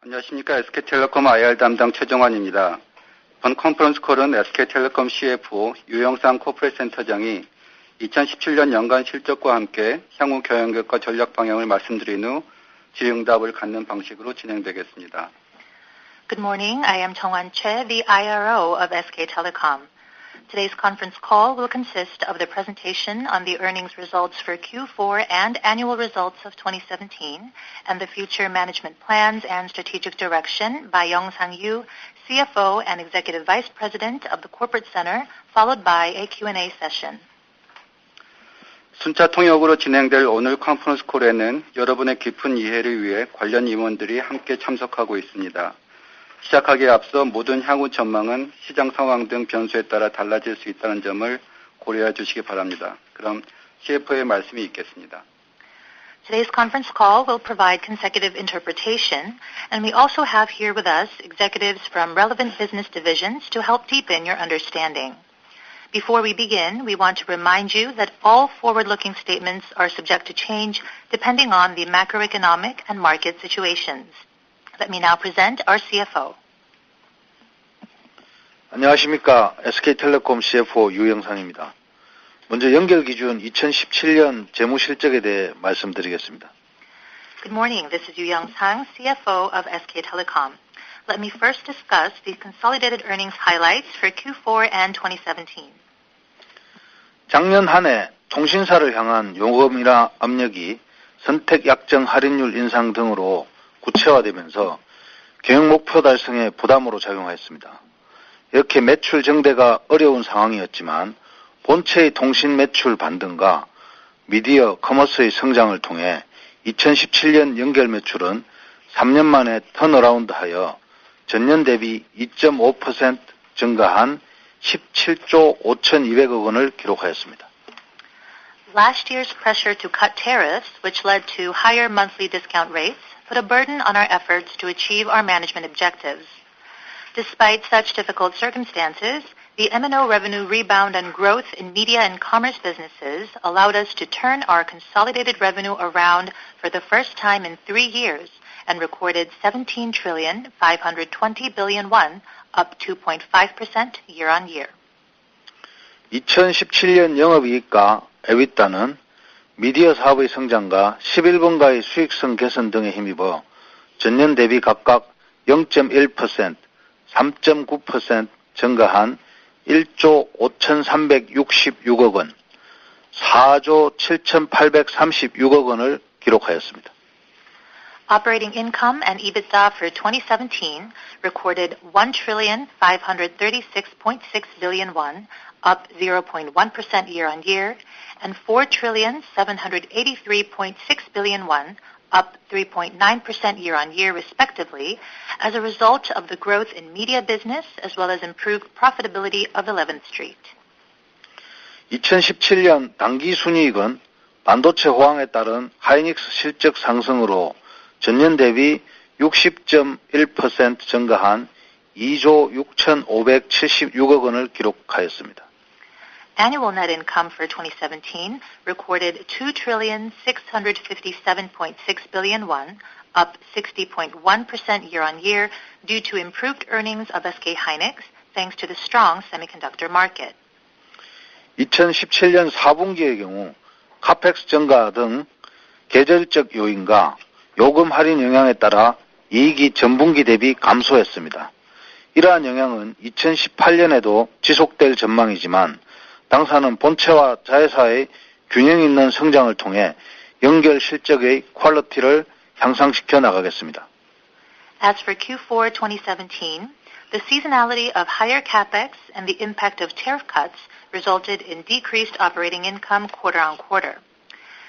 안녕하십니까. SK텔레콤 IR 담당 최정환입니다. 본 컨퍼런스 콜은 SK텔레콤 CFO 유영상 코퍼레이트 센터장이 2017년 연간 실적과 함께 향후 경영계획과 전략 방향을 말씀드린 후 질의응답을 갖는 방식으로 진행되겠습니다. Good morning. I am Chongwan Choi, the IRO of SK Telecom. Today's conference call will consist of the presentation on the earnings results for Q4 and annual results of 2017 and the future management plans and strategic direction by Young-sang Yu, CFO and Executive Vice President of the Corporate Center, followed by a Q&A session. 순차 통역으로 진행될 오늘 컨퍼런스 콜에는 여러분의 깊은 이해를 위해 관련 임원들이 함께 참석하고 있습니다. 시작하기에 앞서 모든 향후 전망은 시장 상황 등 변수에 따라 달라질 수 있다는 점을 고려해 주시기 바랍니다. 그럼 CFO의 말씀이 있겠습니다. Today's conference call will provide consecutive interpretation, and we also have here with us executives from relevant business divisions to help deepen your understanding. Before we begin, we want to remind you that all forward-looking statements are subject to change depending on the macroeconomic and market situations. Let me now present our CFO. 안녕하십니까. SK텔레콤 CFO 유영상입니다. 먼저 연결 기준 2017년 재무실적에 대해 말씀드리겠습니다. Good morning. This is Yu Young-sang, CFO of SK Telecom. Let me first discuss the consolidated earnings highlights for Q4 and 2017. 작년 한 해 통신사를 향한 요금이나 압력이 선택 약정 할인율 인상 등으로 구체화되면서 경영 목표 달성에 부담으로 작용하였습니다. 이렇게 매출 정대가 어려운 상황이었지만 본체의 통신 매출 반등과 미디어 커머스의 성장을 통해 2017년 연결 매출은 3년 만에 턴어라운드하여 전년 대비 2.5% 증가한 17조 5,200억 원을 기록하였습니다. Last year's pressure to cut tariffs, which led to higher monthly discount rates, put a burden on our efforts to achieve our management objectives. Despite such difficult circumstances, the M&O revenue rebound and growth in media and commerce businesses allowed us to turn our consolidated revenue around for the first time in 3 years and recorded 17 trillion 520 billion won, up 2.5% year-on-year. 2017년 영업이익과 EBITDA는 미디어 사업의 성장과 11번가의 수익성 개선 등에 힘입어 전년 대비 각각 0.1%, 3.9% 증가한 1조 5,366억 원, 4조 7,836억 원을 기록하였습니다. Operating income and EBITDA for 2017 recorded 1,536.6 billion won, up 0.1% year-on-year, and 4,783.6 billion won, up 3.9% year-on-year respectively, as a result of the growth in media business as well as improved profitability of 11th Street. 2017년 당기 순이익은 반도체 호황에 따른 하이닉스 실적 상승으로 전년 대비 60.1% 증가한 2조 6,576억 원을 기록하였습니다. Annual net income for 2017 recorded 2,657.6 billion won, up 60.1% year-on-year due to improved earnings of SK hynix thanks to the strong semiconductor market. 2017년 4분기의 경우 카펙스 증가 등 계절적 요인과 요금 할인 영향에 따라 이익이 전분기 대비 감소했습니다. 이러한 영향은 2018년에도 지속될 전망이지만 당사는 본체와 자회사의 균형 있는 성장을 통해 연결 실적의 퀄리티를 향상시켜 나가겠습니다. As for Q4 2017, the seasonality of higher capex and the impact of tariff cuts resulted in decreased operating income quarter on quarter.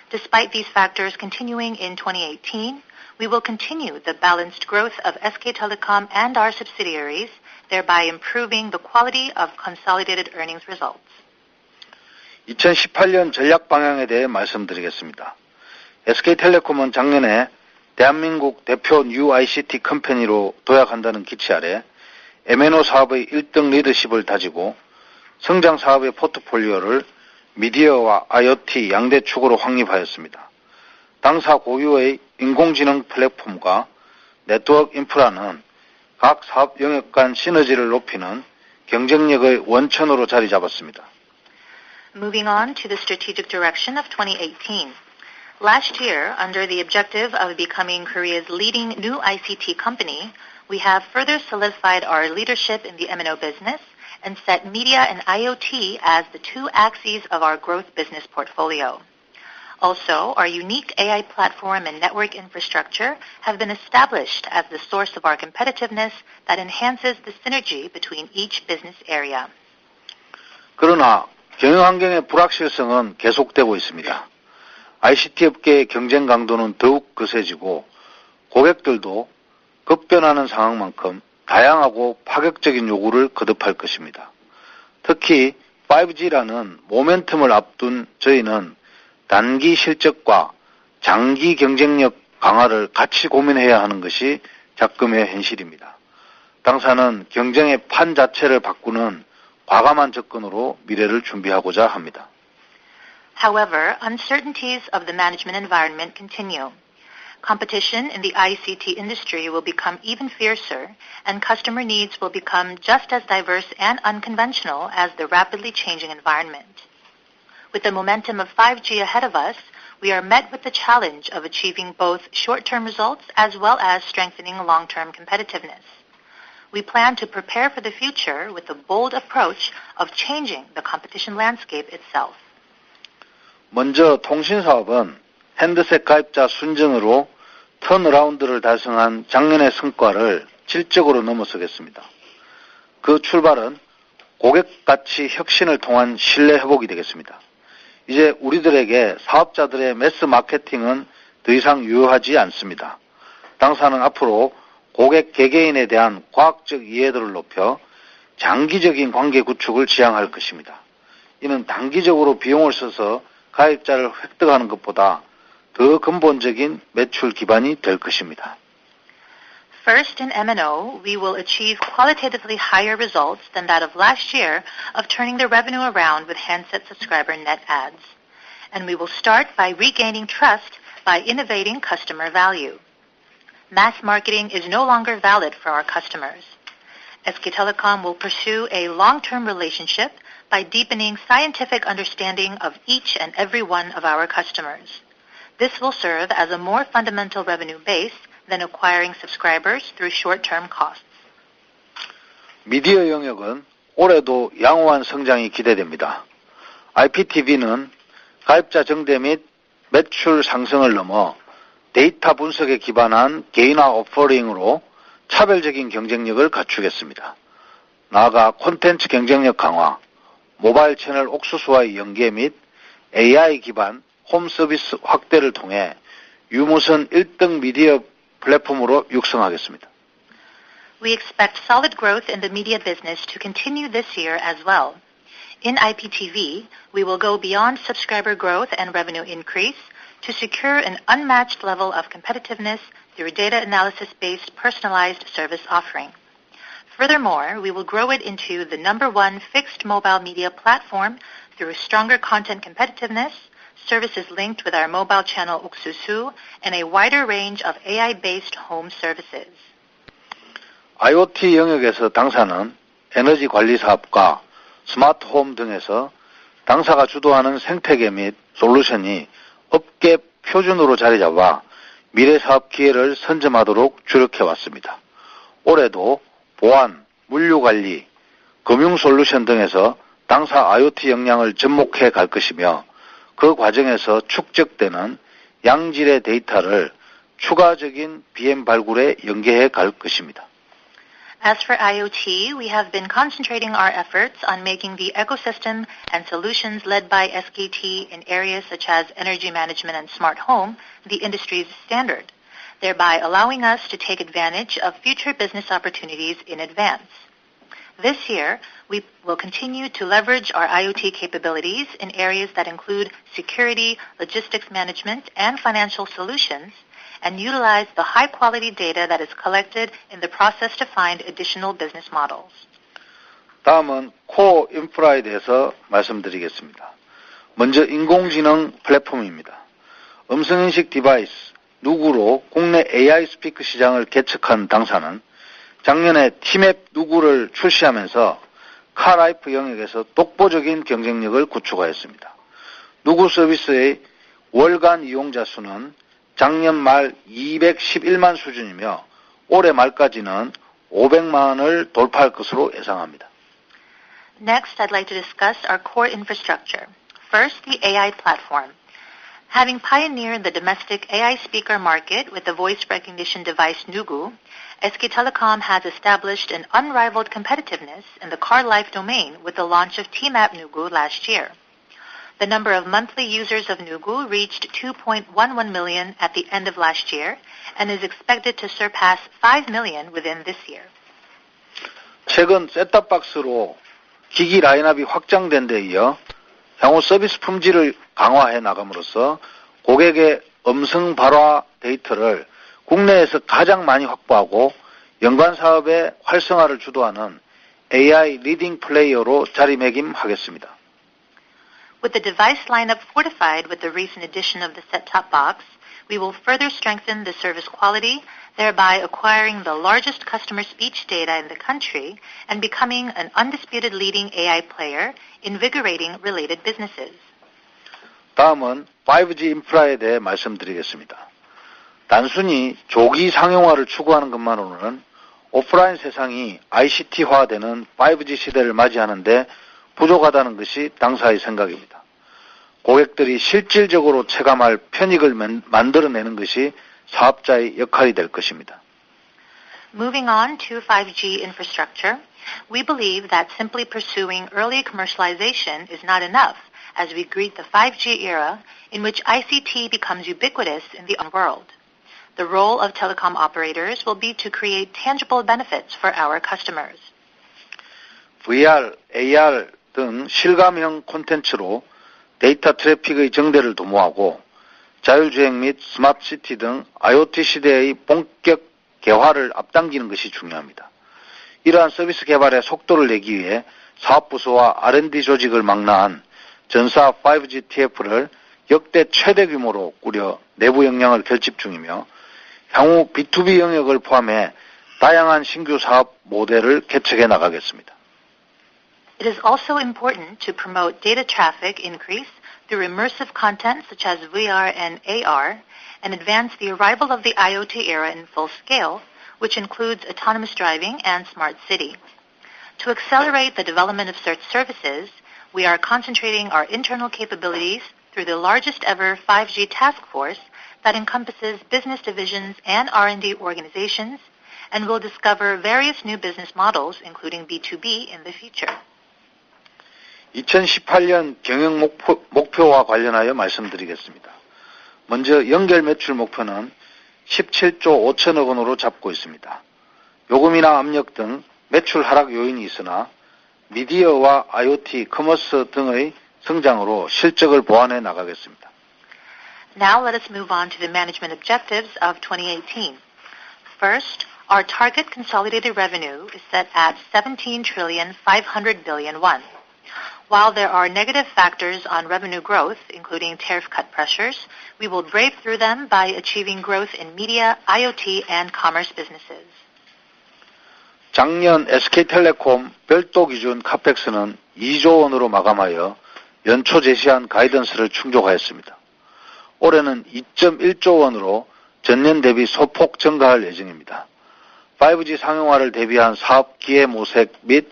Despite these factors continuing in 2018, we will continue the balanced growth of SK Telecom and our subsidiaries, thereby improving the quality of consolidated earnings results. 2018년 전략 방향에 대해 말씀드리겠습니다. SK텔레콤은 작년에 대한민국 대표 뉴 ICT 컴퍼니로 도약한다는 기치 아래 M&O 사업의 1등 리더십을 다지고 성장 사업의 포트폴리오를 미디어와 IoT 양대 축으로 확립하였습니다. 당사 고유의 인공지능 플랫폼과 네트워크 인프라는 각 사업 영역 간 시너지를 높이는 경쟁력의 원천으로 자리 잡았습니다. Moving on to the strategic direction of 2018. Last year, under the objective of becoming Korea's leading new ICT company, we have further solidified our leadership in the M&O business and set media and IoT as the two axes of our growth business portfolio. Also, our unique AI platform and network infrastructure have been established as the source of our competitiveness that enhances the synergy between each business area. 그러나 경영 환경의 불확실성은 계속되고 있습니다. ICT 업계의 경쟁 강도는 더욱 거세지고 고객들도 급변하는 상황만큼 다양하고 파격적인 요구를 거듭할 것입니다. 특히 5G라는 모멘텀을 앞둔 저희는 단기 실적과 장기 경쟁력 강화를 같이 고민해야 하는 것이 작금의 현실입니다. 당사는 경쟁의 판 자체를 바꾸는 과감한 접근으로 미래를 준비하고자 합니다. However, uncertainties of the management environment continue. Competition in the ICT industry will become even fiercer, and customer needs will become just as diverse and unconventional as the rapidly changing environment. With the momentum of 5G ahead of us, we are met with the challenge of achieving both short-term results as well as strengthening long-term competitiveness. We plan to prepare for the future with the bold approach of changing the competition landscape itself. 먼저 통신사업은 핸드셋 가입자 순증으로 턴어라운드를 달성한 작년의 성과를 질적으로 넘어서겠습니다. 그 출발은 고객가치 혁신을 통한 신뢰 회복이 되겠습니다. 이제 우리들에게 사업자들의 매스 마케팅은 더 이상 유효하지 않습니다. 당사는 앞으로 고객 개개인에 대한 과학적 이해도를 높여 장기적인 관계 구축을 지향할 것입니다. 이는 단기적으로 비용을 써서 가입자를 획득하는 것보다 더 근본적인 매출 기반이 될 것입니다. First, in M&O, we will achieve qualitatively higher results than that of last year of turning the revenue around with handset subscriber net adds. And we will start by regaining trust by innovating customer value. Mass marketing is no longer valid for our customers. SK Telecom will pursue a long-term relationship by deepening scientific understanding of each and every one of our customers. This will serve as a more fundamental revenue base than acquiring subscribers through short-term costs. 미디어 영역은 올해도 양호한 성장이 기대됩니다. IPTV는 가입자 증대 및 매출 상승을 넘어 데이터 분석에 기반한 개인화 오퍼링으로 차별적인 경쟁력을 갖추겠습니다. 나아가 콘텐츠 경쟁력 강화, 모바일 채널 옥수수와의 연계 및 AI 기반 홈 서비스 확대를 통해 유무선 1등 미디어 플랫폼으로 육성하겠습니다. We expect solid growth in the media business to continue this year as well. In IPTV, we will go beyond subscriber growth and revenue increase to secure an unmatched level of competitiveness through data analysis-based personalized service offering. Furthermore, we will grow it into the number one fixed mobile media platform through stronger content competitiveness, services linked with our mobile channel 옥수수, and a wider range of AI-based home services. IoT 영역에서 당사는 에너지 관리 사업과 스마트홈 등에서 당사가 주도하는 생태계 및 솔루션이 업계 표준으로 자리 잡아 미래 사업 기회를 선점하도록 주력해왔습니다. 올해도 보안, 물류관리, 금융 솔루션 등에서 당사 IoT 역량을 접목해 갈 것이며 그 과정에서 축적되는 양질의 데이터를 추가적인 BM 발굴에 연계해 갈 것입니다. As for IoT, we have been concentrating our efforts on making the ecosystem and solutions led by SKT in areas such as energy management and smart home the industry's standard, thereby allowing us to take advantage of future business opportunities in advance. This year, we will continue to leverage our IoT capabilities in areas that include security, logistics management, and financial solutions, and utilize the high-quality data that is collected in the process to find additional business models. 다음은 코어 인프라에 대해서 말씀드리겠습니다. 먼저 인공지능 플랫폼입니다. 음성인식 디바이스, 누구로 국내 AI 스피커 시장을 개척한 당사는 작년에 티맵 누구를 출시하면서 카라이프 영역에서 독보적인 경쟁력을 구축하였습니다. 누구 서비스의 월간 이용자 수는 작년 말 211만 수준이며 올해 말까지는 500만을 돌파할 것으로 예상합니다. Next, I'd like to discuss our core infrastructure. First, the AI platform. Having pioneered the domestic AI speaker market with the voice recognition device Nugu, SK Telecom has established an unrivaled competitiveness in the car life domain with the launch of TMAP Nugu last year. The number of monthly users of Nugu reached 2.11 million at the end of last year and is expected to surpass 5 million within this year. 최근 셋탑박스로 기기 라인업이 확장된 데 이어 향후 서비스 품질을 강화해 나감으로써 고객의 음성 발화 데이터를 국내에서 가장 많이 확보하고 연관 사업의 활성화를 주도하는 AI 리딩 플레이어로 자리매김하겠습니다. With the device lineup fortified with the recent addition of the set-top box, we will further strengthen the service quality, thereby acquiring the largest customer speech data in the country and becoming an undisputed leading AI player, invigorating related businesses. 다음은 5G 인프라에 대해 말씀드리겠습니다. 단순히 조기 상용화를 추구하는 것만으로는 오프라인 세상이 ICT화되는 5G 시대를 맞이하는데 부족하다는 것이 당사의 생각입니다. 고객들이 실질적으로 체감할 편익을 만들어내는 것이 사업자의 역할이 될 것입니다. Moving on to 5G infrastructure, we believe that simply pursuing early commercialization is not enough as we greet the 5G era in which ICT becomes ubiquitous in the world. The role of telecom operators will be to create tangible benefits for our customers. VR, AR 등 실감형 콘텐츠로 데이터 트래픽의 정대를 도모하고 자율주행 및 스마트시티 등 IoT 시대의 본격 개화를 앞당기는 것이 중요합니다. 이러한 서비스 개발에 속도를 내기 위해 사업부서와 R&D 조직을 망라한 전사 5G TF를 역대 최대 규모로 꾸려 내부 역량을 결집 중이며 향후 B2B 영역을 포함해 다양한 신규 사업 모델을 개척해 나가겠습니다. It is also important to promote data traffic increase through immersive content such as VR and AR and advance the arrival of the IoT era in full scale, which includes autonomous driving and smart city. To accelerate the development of such services, we are concentrating our internal capabilities through the largest ever 5G task force that encompasses business divisions and R&D organizations and will discover various new business models, including B2B, in the future. 2018년 경영 목표와 관련하여 말씀드리겠습니다. 먼저 연결 매출 목표는 17조 5천억 원으로 잡고 있습니다. 요금이나 압력 등 매출 하락 요인이 있으나 미디어와 IoT, 커머스 등의 성장으로 실적을 보완해 나가겠습니다. Now let us move on to the management objectives of 2018. First, our target consolidated revenue is set at 17,500 billion won. While there are negative factors on revenue growth, including tariff cut pressures, we will brave through them by achieving growth in media, IoT, and commerce businesses. 작년 SK텔레콤 별도 기준 카펙스는 2조 원으로 마감하여 연초 제시한 가이던스를 충족하였습니다. 올해는 2.1조 원으로 전년 대비 소폭 증가할 예정입니다. 5G 상용화를 대비한 사업 기회 모색 및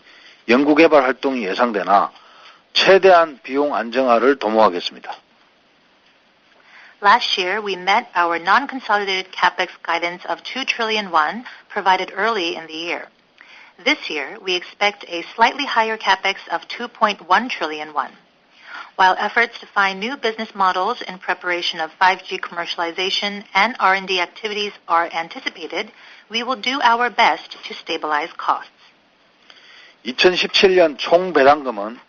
연구개발 활동이 예상되나 최대한 비용 안정화를 도모하겠습니다. Last year, we met our non-consolidated capex guidance of 2 trillion won provided early in the year. This year, we expect a slightly higher capex of 2.1 trillion won. While efforts to find new business models in preparation of 5G commercialization and R&D activities are anticipated, we will do our best to stabilize costs. 2017년 총 배당금은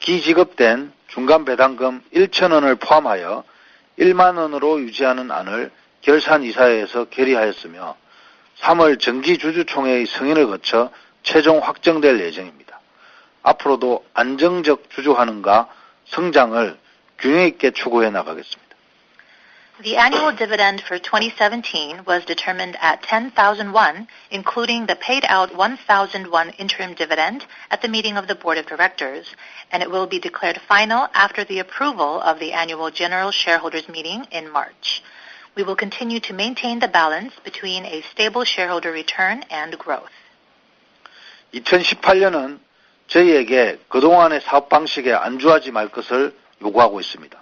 기지급된 중간 배당금 1,000원을 포함하여 1만 원으로 유지하는 안을 결산이사회에서 결의하였으며 3월 정기주주총회의 승인을 거쳐 최종 확정될 예정입니다. 앞으로도 안정적 주주환원과 성장을 균형 있게 추구해 나가겠습니다. The annual dividend for 2017 was determined at 10,000 won, including the paid out 1,000 won interim dividend at the meeting of the Board of Directors, and it will be declared final after the approval of the annual general shareholders meeting in March. We will continue to maintain the balance between a stable shareholder return and growth. 2018년은 저희에게 그동안의 사업 방식에 안주하지 말 것을 요구하고 있습니다.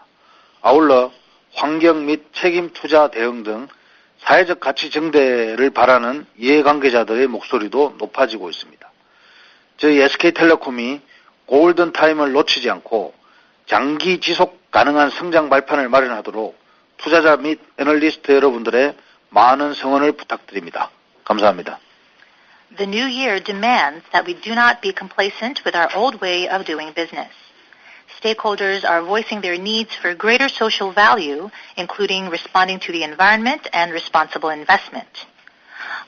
아울러 환경 및 책임 투자 대응 등 사회적 가치 증대를 바라는 이해관계자들의 목소리도 높아지고 있습니다. 저희 SK텔레콤이 골든 타임을 놓치지 않고 장기 지속 가능한 성장 발판을 마련하도록 투자자 및 애널리스트 여러분들의 많은 성원을 부탁드립니다. 감사합니다. The new year demands that we do not be complacent with our old way of doing business. Stakeholders are voicing their needs for greater social value, including responding to the environment and responsible investment.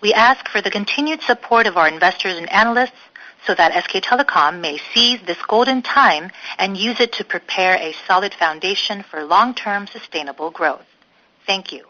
We ask for the continued support of our investors and analysts so that SK Telecom may seize this golden time and use it to prepare a solid foundation for long-term sustainable growth. Thank you.